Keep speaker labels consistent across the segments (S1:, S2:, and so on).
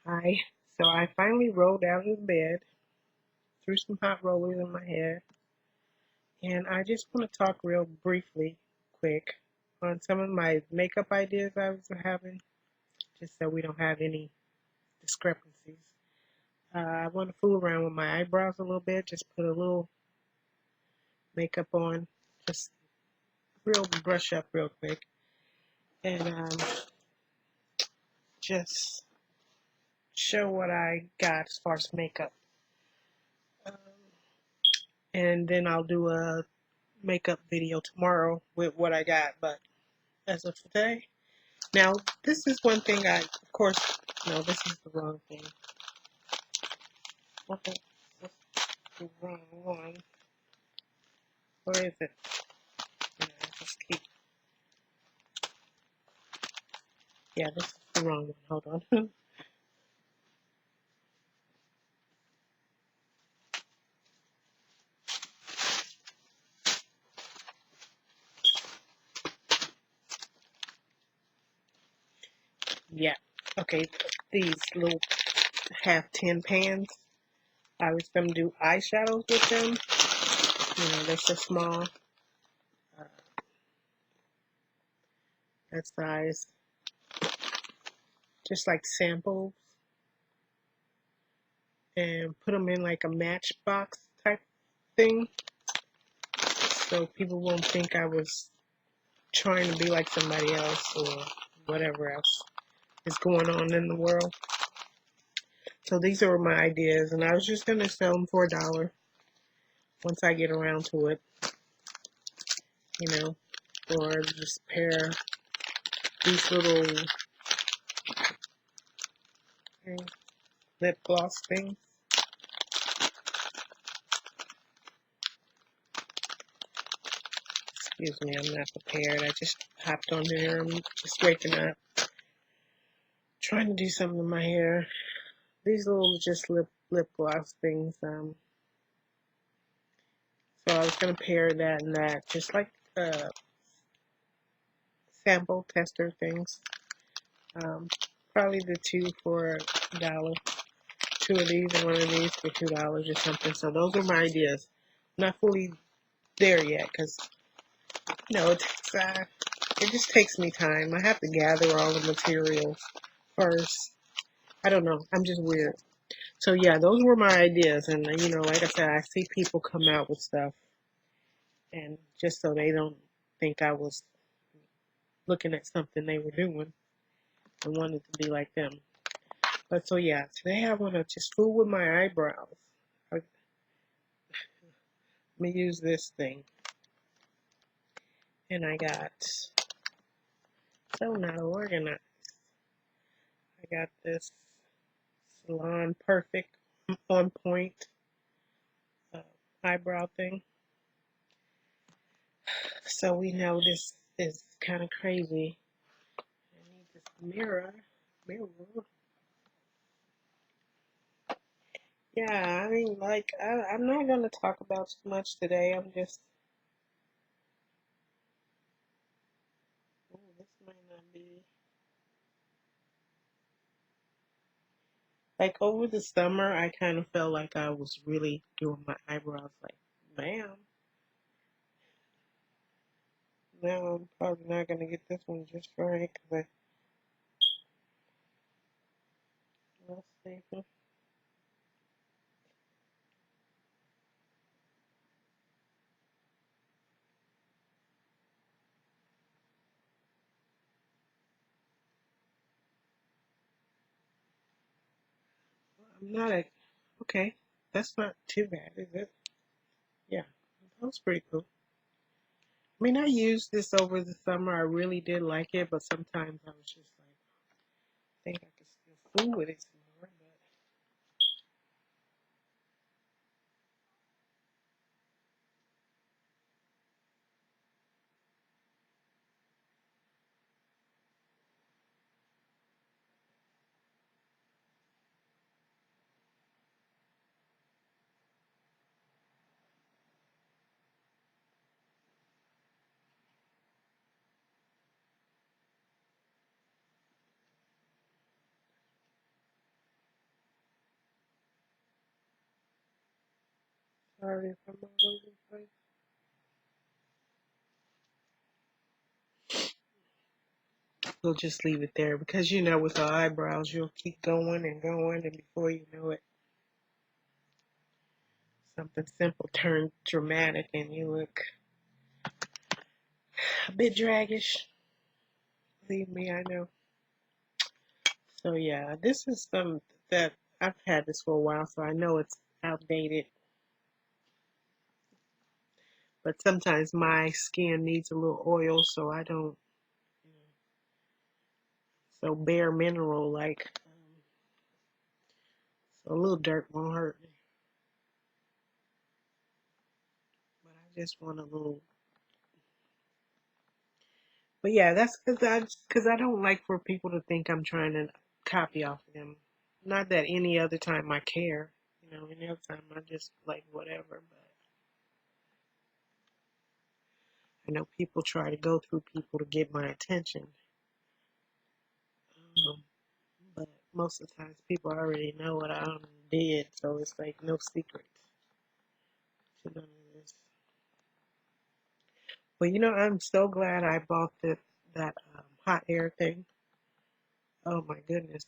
S1: Hi. So I finally rolled out of bed, threw some hot rollers in my hair, and I just want to talk real briefly, quick, on some of my makeup ideas I was having, just so we don't have any discrepancies. I want to fool around with my eyebrows a little bit, just put a little makeup on, just real brush up real quick, and just show what I got as far as makeup. Um, and then I'll do a makeup video tomorrow with what I got, but as of today. Now, this is one thing of course, no, this is the wrong thing. Okay, this is the wrong one. Where is it? Yeah, I just keep, yeah, this is the wrong one. Hold on. Yeah, okay, these little half tin pans. I was going to do eyeshadows with them. They're so small. Uh, that size. Just like samples. And put them in like a matchbox type thing. So people won't think I was trying to be like somebody else or whatever else is going on in the world. So these are my ideas, and I was just gonna sell them for $1 once I get around to it, you know, or just pair these little lip gloss things. Excuse me, I'm not prepared. I just hopped on here. I'm just waking up, trying to do something in my hair. These little just lip gloss things. So I was gonna pair that and that, just like sample tester things. Um, Probably the two for $1. Two of these and one of these for $2 or something. So those are my ideas. Not fully there yet because it just takes me time. I have to gather all the materials first. I don't know. I'm just weird. So yeah, those were my ideas, and like I said, I see people come out with stuff, and just so they don't think I was looking at something they were doing and wanted to be like them. But so yeah, today I want to just fool with my eyebrows. Let me use this thing, and I got so not organized. I got this Salon Perfect on point uh, eyebrow thing. So we know this is kind of crazy. I need this mirror. Yeah, I mean, like, I'm not going to talk about too much today. I'm just, oh, this might not be. Like, over the summer, I kind of felt like I was really doing my eyebrows like, bam. Now I'm probably not going to get this one just right because let's see. I'm not a, okay, that's not too bad, is it? Yeah, that was pretty cool. I mean, I used this over the summer. I really did like it, but sometimes I was just like, I think I could still fool with it some more. But Sorry if I'm all over the place. We'll just leave it there because you know with the eyebrows you'll keep going and going and before you know it something simple turns dramatic and you look a bit draggish. Believe me, I know. So yeah, this is some that I've had this for a while, so I know it's outdated. But sometimes my skin needs a little oil, so I don't. You know, so bare mineral, like so a little dirt won't hurt me. But I just want a little. But yeah, that's because I don't like for people to think I'm trying to copy off of them. Not that any other time I care, you know. Any other time I just like whatever. But I know people try to go through people to get my attention. Um, but most of the times people already know what I did, so it's like no secrets to none of this. But you know, I'm so glad I bought that hot air thing. Oh my goodness,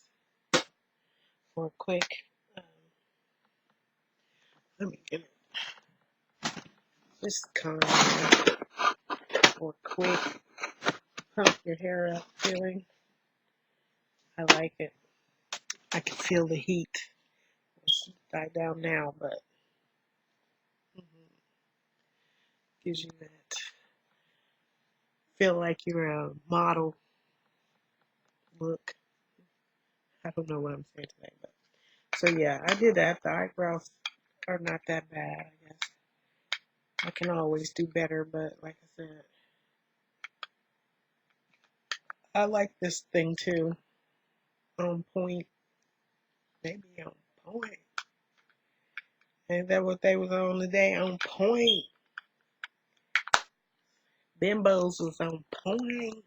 S1: for quick. Um, let me get it. This calm for quick pump your hair up feeling. I like it. I can feel the heat. It's died down now, but gives you that feel like you're a model look. I don't know what I'm saying today, but so yeah, I did that. The eyebrows are not that bad, I guess. I can always do better, but like I said, I like this thing too. On point, maybe on point. Ain't that what they was on today? On point. Bimbos was on point.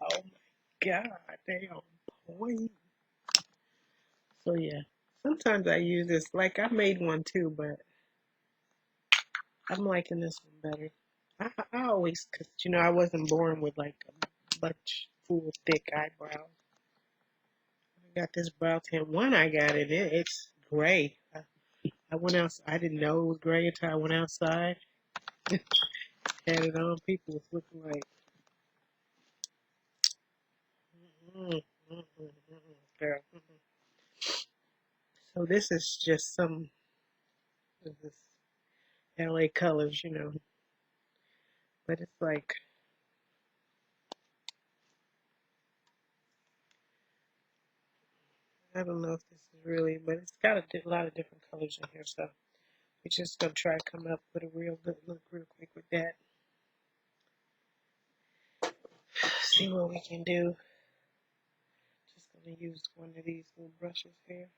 S1: Oh my god, they on point. So yeah, sometimes I use this. Like I made one too, but I'm liking this one better. I always, cause you know I wasn't born with like a bunch full thick eyebrows. I got this brow tint. One I got it's gray. I went out. I didn't know it was gray until I went outside. Had it on. People was looking like, girl. So this is just some of this LA colors, you know. But it's like I don't know if this is really, but it's got a lot of different colors in here. So we're just gonna try to come up with a real good look real quick with that. See what we can do. Just gonna use one of these little brushes here.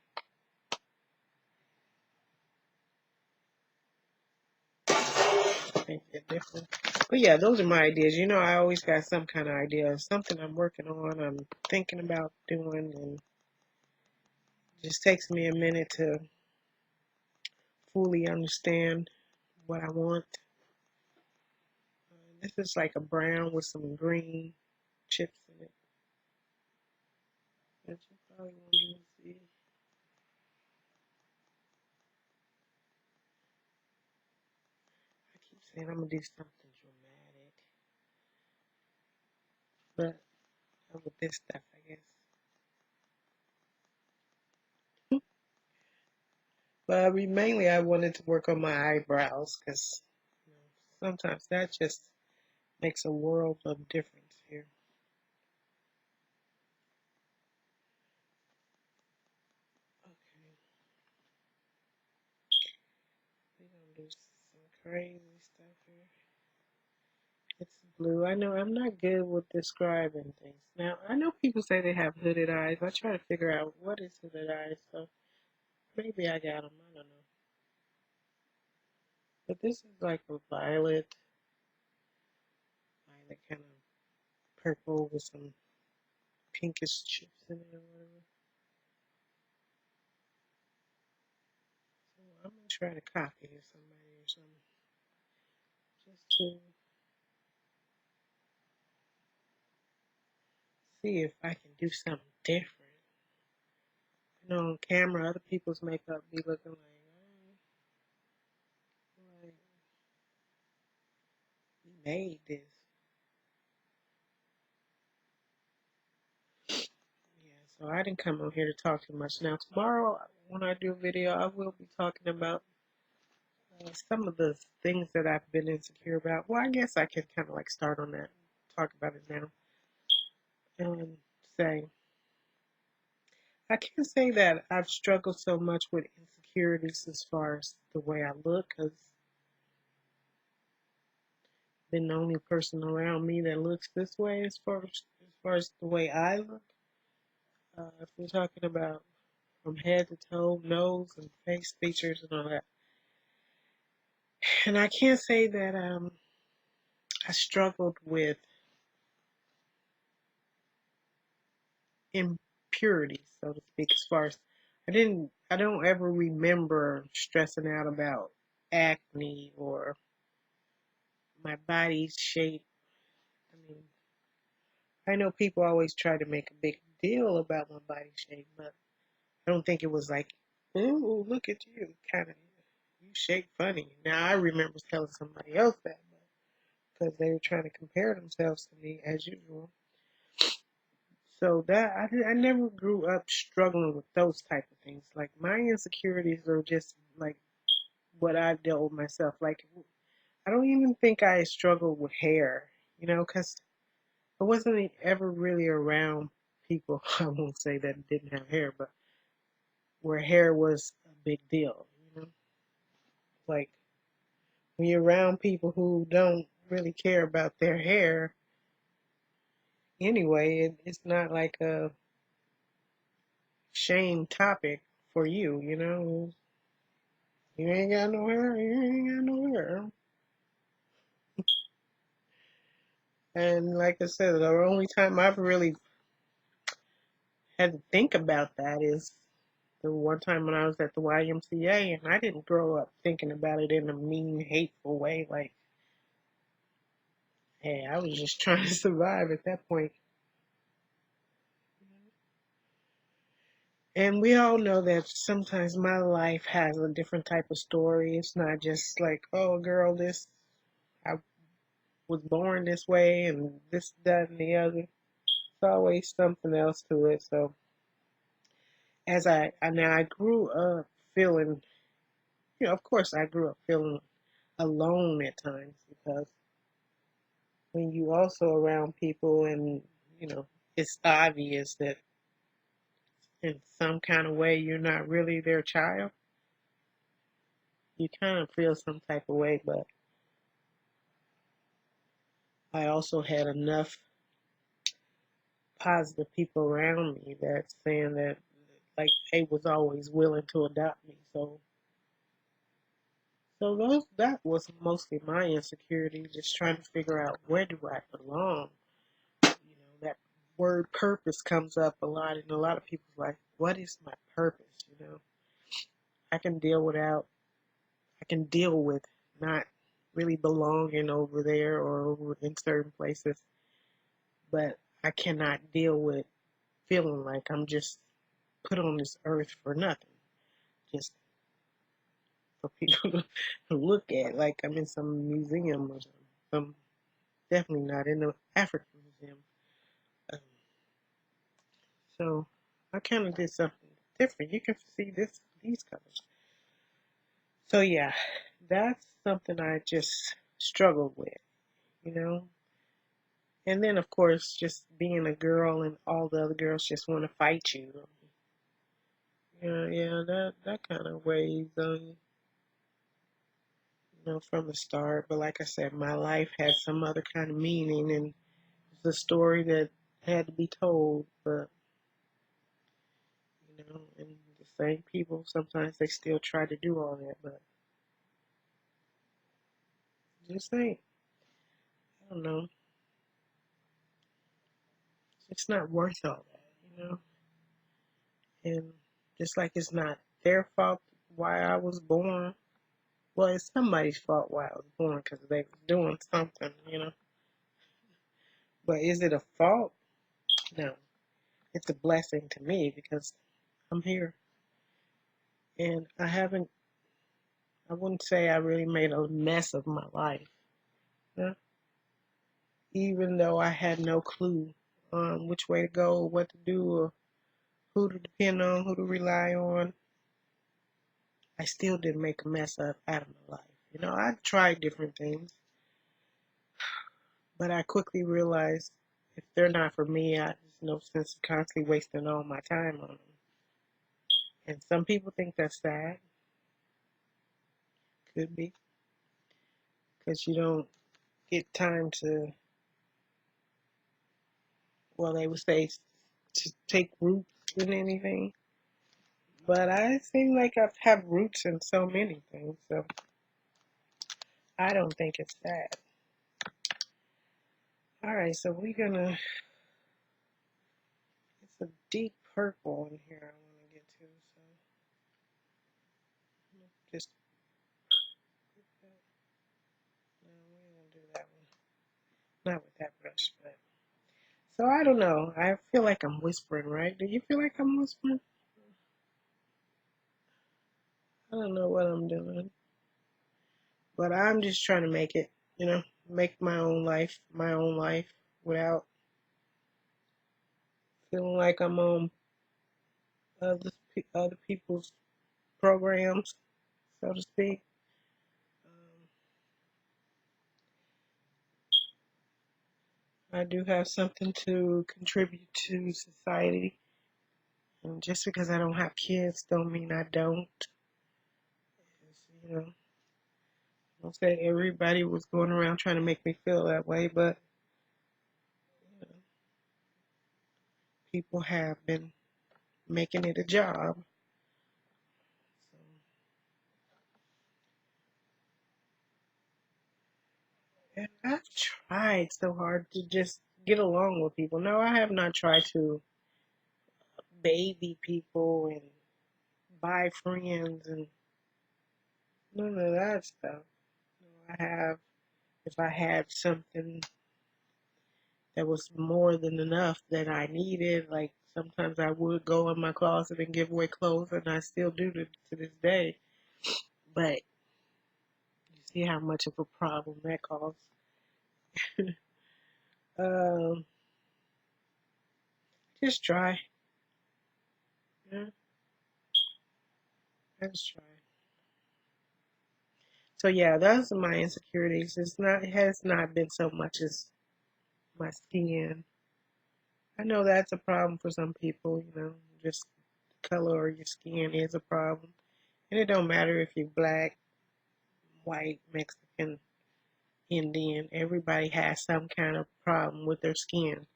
S1: Make it different. But yeah, those are my ideas. You know, I always got some kind of idea of something I'm working on, I'm thinking about doing, and it just takes me a minute to fully understand what I want. This is like a brown with some green chips in it that you probably won't even see. I keep saying I'm gonna do something dramatic, but with this stuff, I guess. But mainly, I wanted to work on my eyebrows because you know, sometimes that just makes a world of difference here. Okay, we're gonna do some crazy stuff here. It's blue. I know I'm not good with describing things. Now, I know people say they have hooded eyes. I try to figure out what is hooded eyes, so maybe I got them. I don't know. But this is like a violet kind of purple with some pinkish chips in it or whatever. try to copy somebody or something. Just to see if I can do something different. You know, on camera, other people's makeup be looking like we made this. Yeah, so I didn't come on here to talk too much. Now, tomorrow, when I do a video, I will be talking about some of the things that I've been insecure about. Well, I guess I can kind of like start on that, talk about it now, and say, I can't say that I've struggled so much with insecurities as far as the way I look, because I've been the only person around me that looks this way as far as the way I look. If we're talking about from head to toe, nose and face features and all that. And I can't say that I struggled with impurity, so to speak, as far as I don't ever remember stressing out about acne or my body shape. I mean, I know people always try to make a big deal about my body shape, but I don't think it was like, ooh, look at you, kind of, you shape funny. Now I remember telling somebody else that, because they were trying to compare themselves to me as usual. So that I never grew up struggling with those type of things. Like my insecurities are just like what I've dealt with myself. Like I don't even think I struggled with hair, because I wasn't ever really around people. I won't say that didn't have hair, but where hair was a big deal. Like when you're around people who don't really care about their hair anyway, it's not like a shame topic for you. You ain't got no hair, you ain't got no hair. And like I said, the only time I've really had to think about that is the one time when I was at the YMCA, and I didn't grow up thinking about it in a mean, hateful way. Like, hey, I was just trying to survive at that point. And we all know that sometimes my life has a different type of story. It's not just like, oh, girl, I was born this way and this, that, and the other. It's always something else to it. So as I grew up feeling, of course I grew up feeling alone at times, because when you also around people and, it's obvious that in some kind of way you're not really their child, you kind of feel some type of way. But I also had enough positive people around me that's saying that like they was always willing to adopt me. So that was mostly my insecurity, just trying to figure out where do I belong. That word purpose comes up a lot, and a lot of people's like, what is my purpose? I can deal without, I can deal with not really belonging over there or over in certain places, but I cannot deal with feeling like I'm just put on this earth for nothing, just for people to look at, like I'm in some museum or something. I'm definitely not in the African museum. Um, so I kind of did something different. You can see these colors. So yeah, that's something I just struggled with, you know. And then of course, just being a girl and all the other girls just want to fight you. Yeah, that kind of weighs on you, from the start. But like I said, my life had some other kind of meaning, and it's a story that had to be told. But and the same people sometimes they still try to do all that, but just ain't. I don't know. It's not worth all that. And just like it's not their fault why I was born, Well, it's somebody's fault why I was born because they were doing something, you know. But is it a fault? No. It's a blessing to me because I'm here. And I wouldn't say I really made a mess of my life. Yeah? Even though I had no clue which way to go, what to do, or who to depend on, who to rely on, I still didn't make a mess out of my life. You know, I tried different things, but I quickly realized if they're not for me, there's no sense of constantly wasting all my time on them. And some people think that's sad. Could be because you don't get time to, well, they would say to take roots in anything. But I seem like I have roots in so many things, so I don't think it's sad. All right, so we're gonna. It's a deep purple in here. I want to get to, so just no, we ain't gonna do that one. Not with that brush, but so I don't know. I feel like I'm whispering, right? Do you feel like I'm whispering? I don't know what I'm doing, but I'm just trying to make it. You know, make my own life, without feeling like I'm on other people's programs, so to speak. Um, I do have something to contribute to society, and just because I don't have kids, don't mean I don't. You know, I don't say everybody was going around trying to make me feel that way, but you know, people have been making it a job. So, and I've tried so hard to just get along with people. No, I have not tried to baby people and buy friends and none of that stuff. I have, if I had something that was more than enough that I needed, like sometimes I would go in my closet and give away clothes, and I still do to this day. But you see how much of a problem that causes. um, just try. Yeah, I just try. So yeah, those are my insecurities. It has not been so much as my skin. I know that's a problem for some people, you know, just color of your skin is a problem. And it don't matter if you're black, white, Mexican, Indian, everybody has some kind of problem with their skin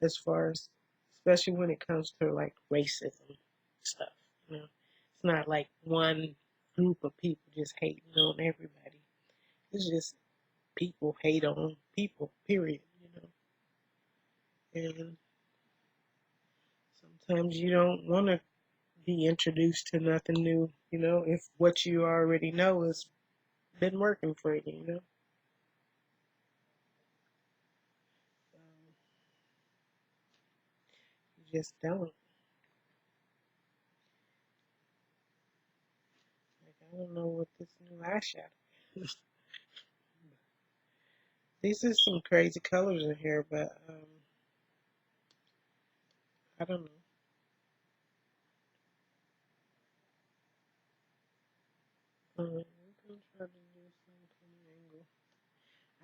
S1: as far as, especially when it comes to like racism stuff. You know, it's not like one group of people just hating on everybody. It's just people hate on people, period. And sometimes you don't want to be introduced to nothing new, if what you already know has been working for you, you just don't. Like, I don't know what this new eyeshadow is. These are some crazy colors in here, but I don't know. We're gonna try to do some kind of angle.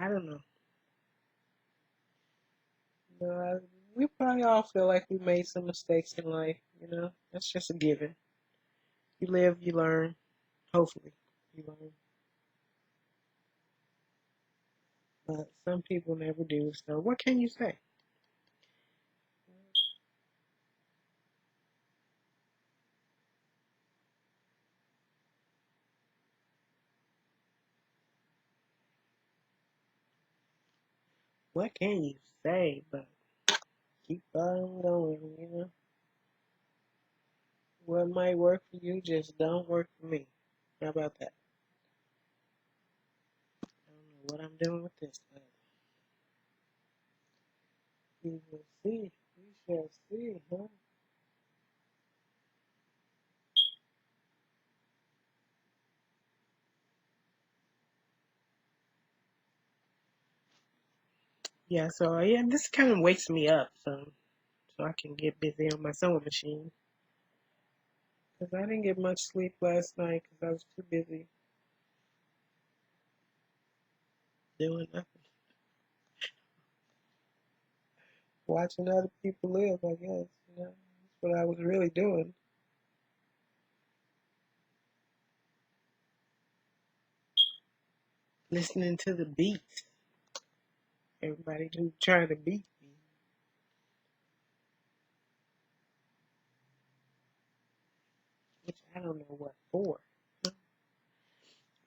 S1: I don't know. No, we probably all feel like we made some mistakes in life, That's just a given. You live, you learn. Hopefully, you learn. But some people never do. So what can you say? What can you say? But keep on going. What might work for you just don't work for me. How about that? what I'm doing with this, but we will see. We shall see, huh? Yeah, so yeah, this kind of wakes me up, so I can get busy on my sewing machine. Cause I didn't get much sleep last night because I was too busy doing nothing, watching other people live. I guess that's what I was really doing. Listening to the beats. Everybody who trying to beat me, which I don't know what for. I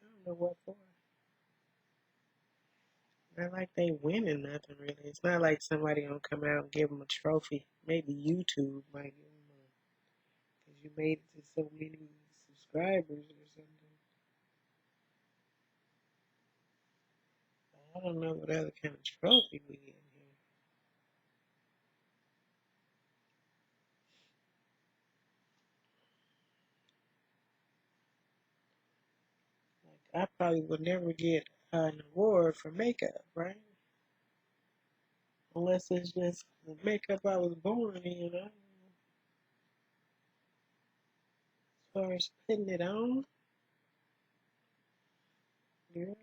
S1: don't know what for. Not like they winning nothing really. It's not like somebody gonna come out and give them a trophy. Maybe YouTube might give them one because you made it to so many subscribers or something. I don't know what other kind of trophy we get here. Like I probably would never get an award for makeup, right? Unless it's just the makeup I was born in. As far as putting it on, yeah.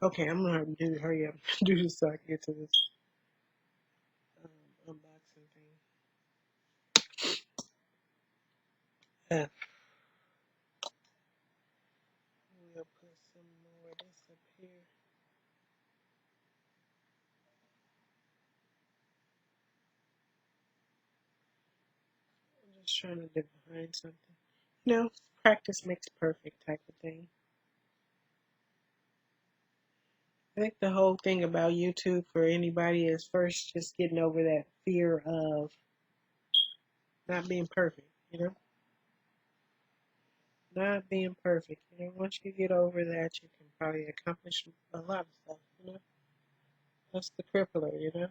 S1: Okay, I'm gonna hurry up, do this so I can get to this unboxing thing. Uh, we'll put some more of this up here. I'm just trying to define something. You know, practice makes perfect type of thing. I think the whole thing about YouTube for anybody is first just getting over that fear of not being perfect, you know? Not being perfect. You know, once you get over that, you can probably accomplish a lot of stuff, you know? That's the crippler, you know?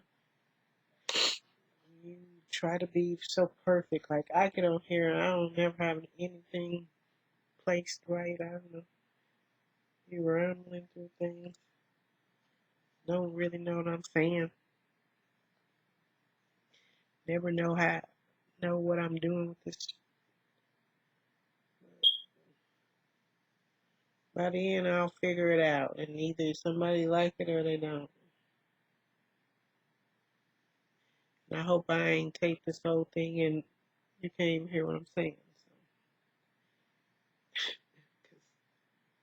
S1: You try to be so perfect. Like, I get on here and I don't never have anything placed right. I don't know. You rambling through things. Don't really know what I'm saying. Never know what I'm doing with this. By the end, I'll figure it out, and either somebody like it or they don't. And I hope I ain't taped this whole thing and you can't even hear what I'm saying. So, 'cause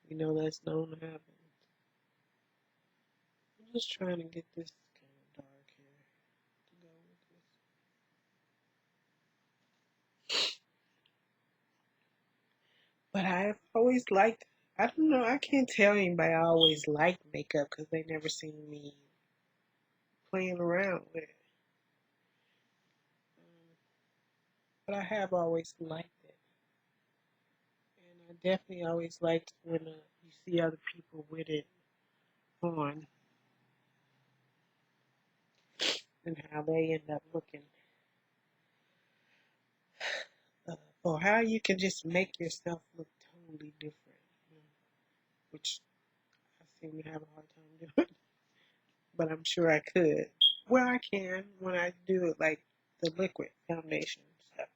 S1: you know that's known to happen. I'm just trying to get this kind of dark here to go with this. But I've always liked. I don't know. I can't tell anybody I always liked makeup because they never seen me playing around with it. But I have always liked it, and I definitely always liked when you see other people with it on and how they end up looking, or how you can just make yourself look totally different, you know, which I seem to have a hard time doing, but I'm sure I could. Well, I can when I do it like the liquid foundation stuff.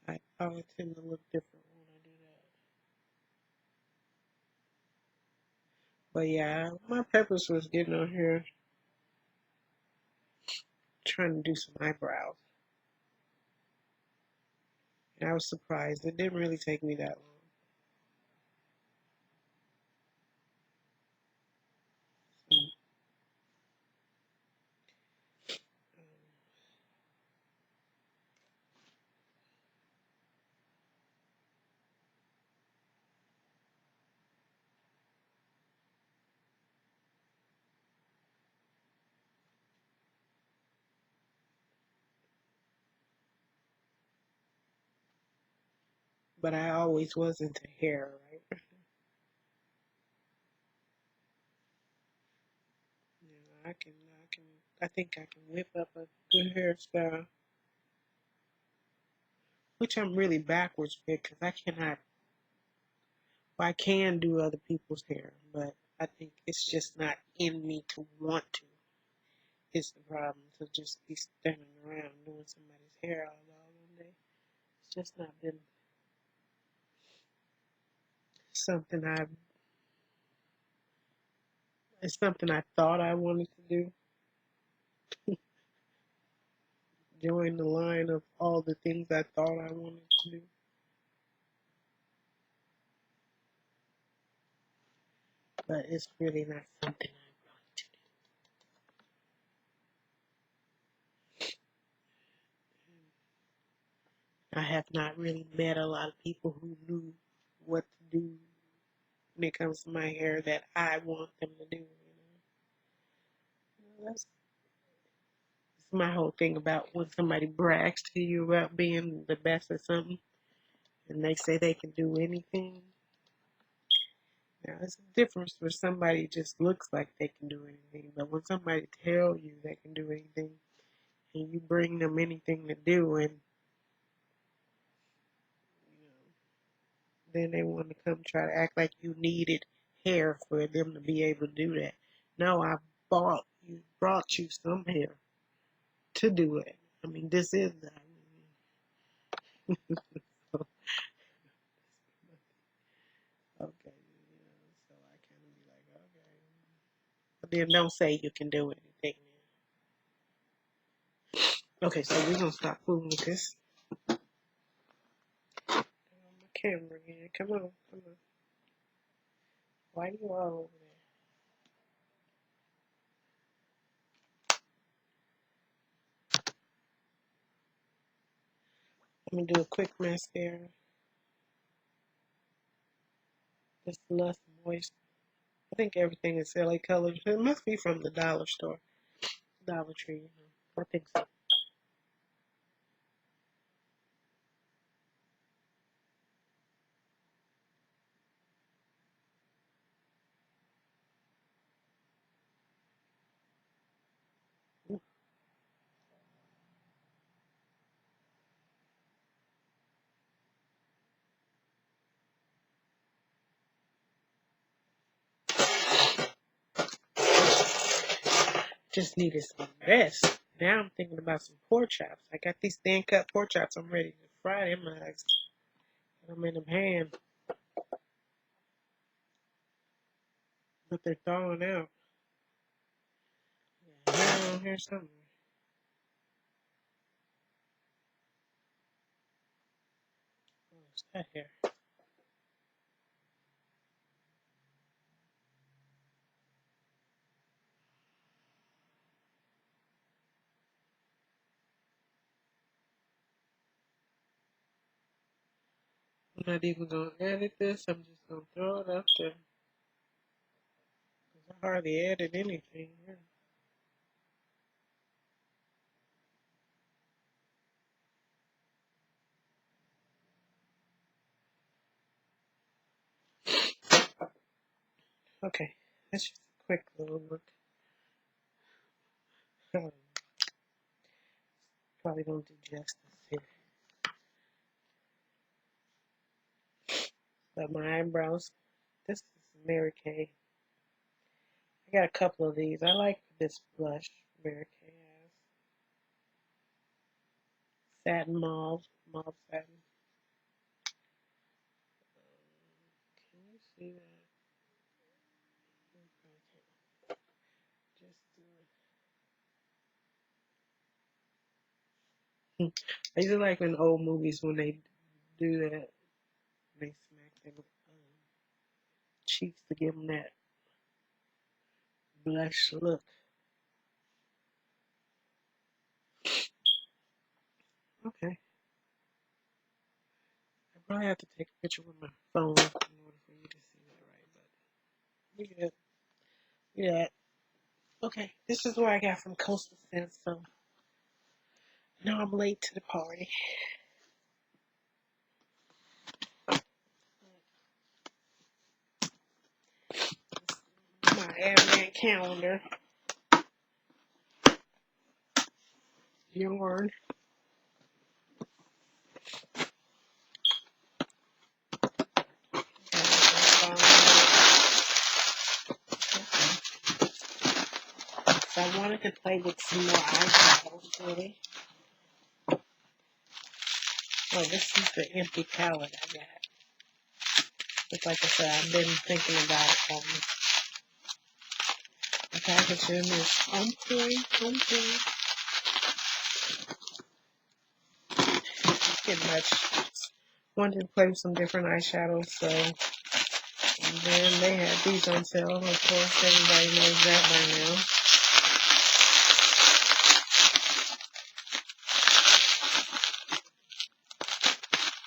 S1: I always tend to look different when I do that. But yeah, my purpose was getting on here trying to do some eyebrows. And I was surprised. It didn't really take me that long. So, but I always was into hair, right? I think I can whip up a good hairstyle, which I'm really backwards with because I can do other people's hair, but I think it's just not in me to want to. It's the problem to just be standing around doing somebody's hair all day. It's just not been something I. It's something I thought I wanted to do. Join the line of all the things I thought I wanted to do, but it's really not something I want to do. I have not really met a lot of people who knew what to do when it comes to my hair that I want them to do. That's my whole thing about when somebody brags to you about being the best at something and they say they can do anything. Now, it's a difference where somebody just looks like they can do anything, but when somebody tells you they can do anything and you bring them anything to do, and you know, then they want to come try to act like you needed hair for them to be able to do that. No, I brought you some hair to do it. I mean, this is that. So, okay, so I kind of be like, okay. But then don't say you can do anything. Okay, so we're gonna stop fooling with this. My camera again. Come on, come on. Why you all over there? Let me do a quick mascara. This Lust Moist. I think everything is LA Colors. It must be from the dollar store, Dollar Tree. You know. I think so. Just needed some rest. Now I'm thinking about some pork chops. I got these thin cut pork chops. I'm ready to fry them. I'm in them hands, but they're thawing out. Yeah, here's something. What's that here? I'm not even gonna edit this. I'm just gonna throw it up there. 'Cause I hardly edit anything here. Okay, that's just a quick little look. Probably don't do justice here. But my eyebrows. This is Mary Kay. I got a couple of these. I like this blush Mary Kay has. Satin mauve, mauve satin. Can you see that? Just I used to like in old movies when they do that. They smack their cheeks to give them that blush look. Okay. I probably have to take a picture with my phone in order for you to see that right, but we good. Yeah. Okay. This is what I got from Coastal Scents, so now I'm late to the party. my advent calendar. Yarn. So I wanted to play with some more eyeshadows, really. Oh, this is the empty palette I got. But like I said, I've been thinking about it for me. The packaging is on point. Pretty much wanted to play with some different eyeshadows, so and then they had these on sale. Of course, everybody knows that by now.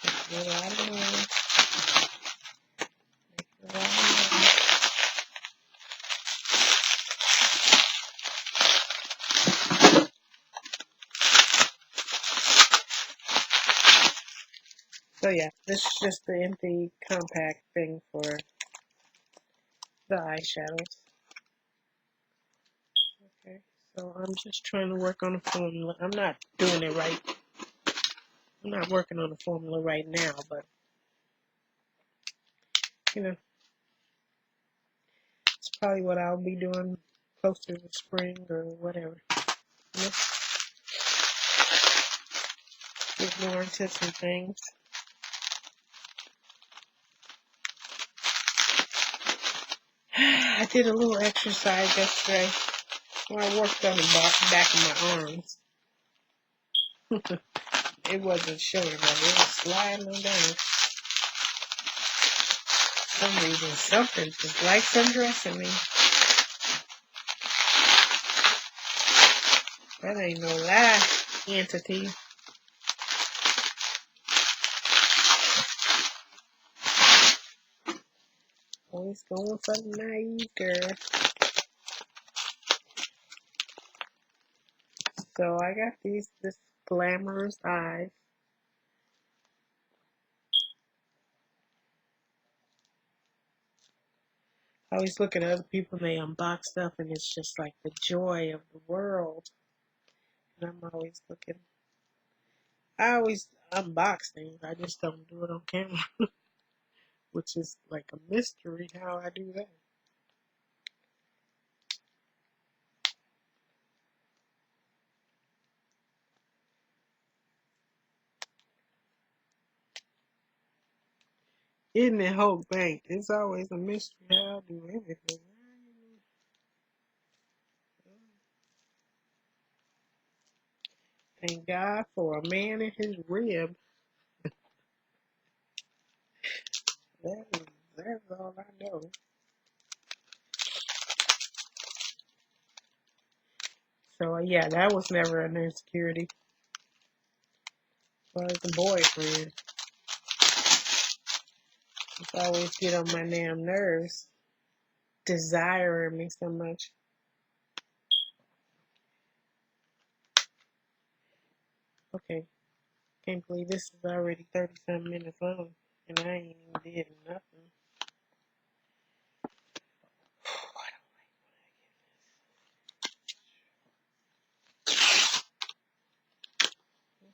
S1: Make a lot of noise. Make a lot of noise. So yeah, this is just the empty compact thing for the eyeshadows. Okay, so I'm just trying to work on a formula. I'm not doing it right. I'm not working on the formula right now, but you know, it's probably what I'll be doing closer to spring or whatever. You know, get more into some things. I did a little exercise yesterday where I worked on the back of my arms. It wasn't showing, but it was sliding on down. For some reason, something just likes undressing me. That ain't no lie, entity. Always going for the naive girl. So I got this glamorous eyes. I always look at other people and they unbox stuff and it's just like the joy of the world. And I'm always looking. I always unbox things. I just don't do it on camera, which is like a mystery how I do that. Isn't it, Hope Bank? It's always a mystery how I do everything. Thank God for a man in his rib. That's all I know. So yeah, that was never an insecurity. As far as the boyfriend, it's always get on my damn nerves, desiring me so much. Okay, can't believe this is already 30-some minutes long, and I ain't even did nothing.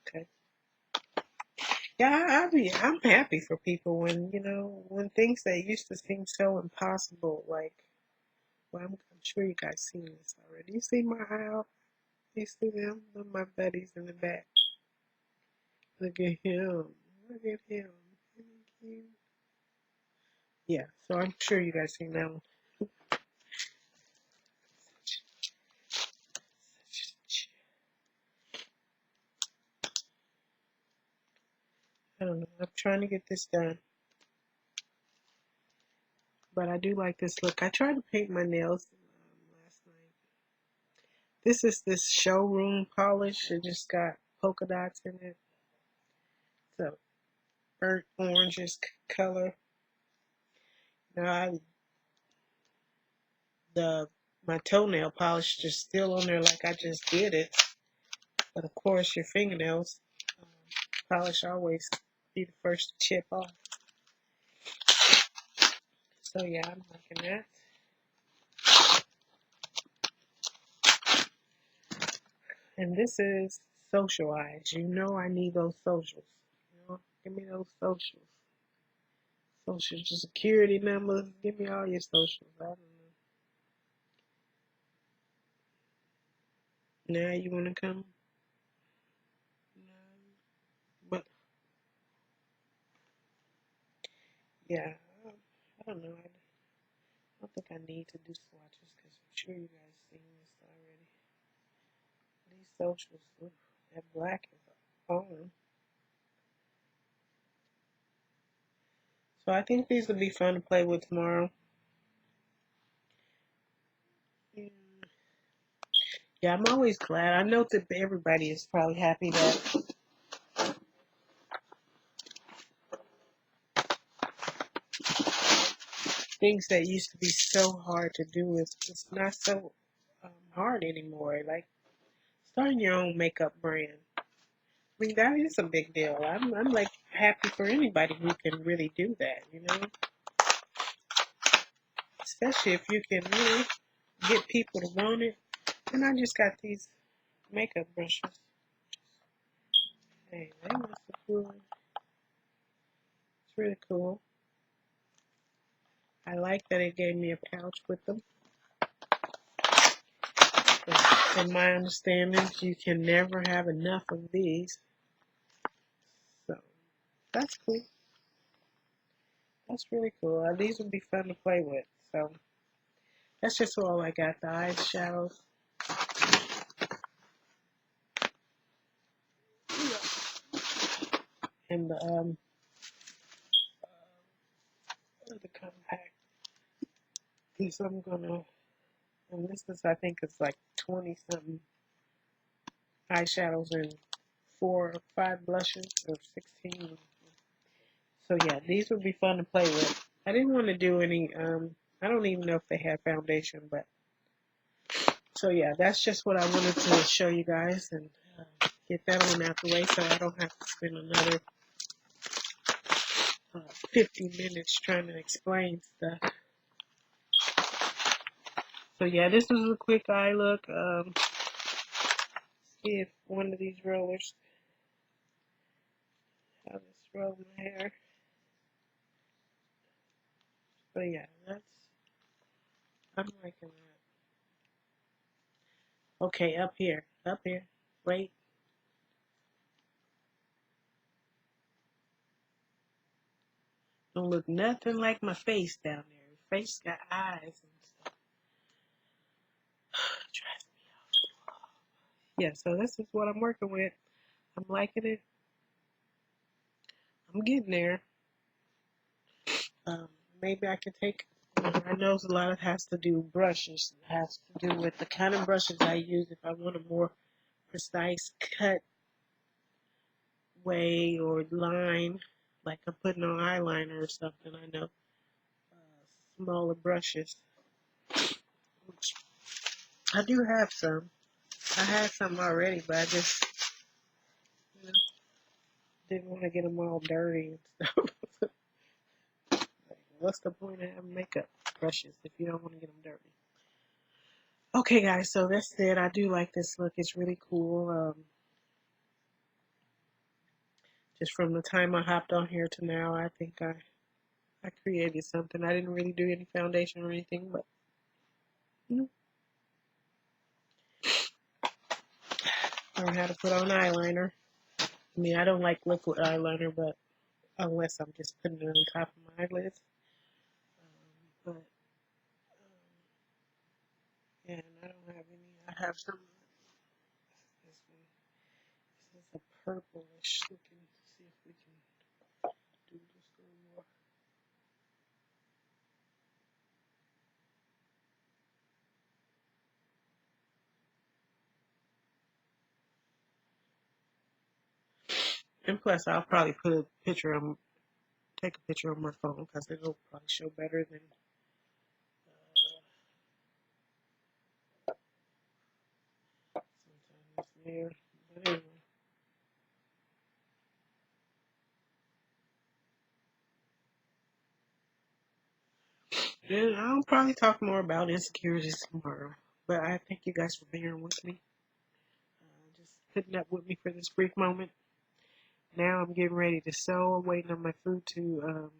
S1: Okay. Yeah, I'm happy for people when, when things that used to seem so impossible, like, well, I'm sure you guys seen this already. You see my aisle? You see them? They're my buddies in the back. Look at him. Look at him. Isn't he cute? Yeah, so I'm sure you guys seen that one. I don't know. I'm trying to get this done. But I do like this look. I tried to paint my nails last night. This is this showroom polish. It just got polka dots in it. It's a burnt orangish color. Now my toenail polish is still on there like I just did it. But of course your fingernails polish always be the first to chip off. So yeah, I'm liking that. And this is socialize. You know I need those socials. You know, give me those socials. Social security numbers. Give me all your socials. I don't know. Now you wanna come? No. But yeah, I don't know. I don't think I need to do swatches because I'm sure you guys seen this already. These socials, oof, that black is on. So I think these will be fun to play with tomorrow. Yeah, I'm always glad. I know that everybody is probably happy that things that used to be so hard to do is it's not so hard anymore. Like starting your own makeup brand. I mean, that is a big deal. I'm like happy for anybody who can really do that, you know? Especially if you can really get people to want it. And I just got these makeup brushes. Hey, they must have cool. It's really cool. I like that it gave me a pouch with them. In my understanding, you can never have enough of these. So that's cool. That's really cool. These would be fun to play with. So that's just all I got. The eyeshadows. And the compact. This I'm gonna, and this is I think it's like 20 something eyeshadows and 4 or 5 blushes or 16. So yeah, these would be fun to play with. I didn't want to do any. I don't even know if they had foundation, but so yeah, that's just what I wanted to show you guys and get that on out the way, so I don't have to spend another 50 minutes trying to explain stuff. So yeah, this was a quick eye look. See if one of these rollers, how this roll my hair. So yeah, I'm liking that. Okay, up here, wait. Don't look nothing like my face down there. Face got eyes and stuff. Yeah, so this is what I'm working with. I'm liking it. I'm getting there. Um, Maybe I can take. I know a lot of it has to do brushes. It has to do with the kind of brushes I use. If I want a more precise cut way or line, like I'm putting on eyeliner or something, I know smaller brushes, which I do have some. I had some already, but I just you know, didn't want to get them all dirty and stuff. What's the point of having makeup brushes if you don't want to get them dirty? Okay, guys, so that's it. I do like this look. It's really cool. Just from the time I hopped on here to now, I think I created something. I didn't really do any foundation or anything, but you know, learn how to put on eyeliner. I mean, I don't like liquid eyeliner, but unless I'm just putting it on top of my eyelids. But yeah, and I don't have any. I have some. This one. This is a purplish looking. See if we can do this a little more. And plus, I'll probably put a picture on, take a picture on my phone because it'll probably show better than sometimes it's there. But anyway. And I'll probably talk more about insecurities tomorrow. But I thank you guys for being with me. putting up with me for this brief moment. Now I'm getting ready to sew. I'm waiting on my food to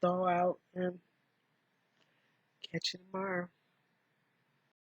S1: thaw out and catch you tomorrow.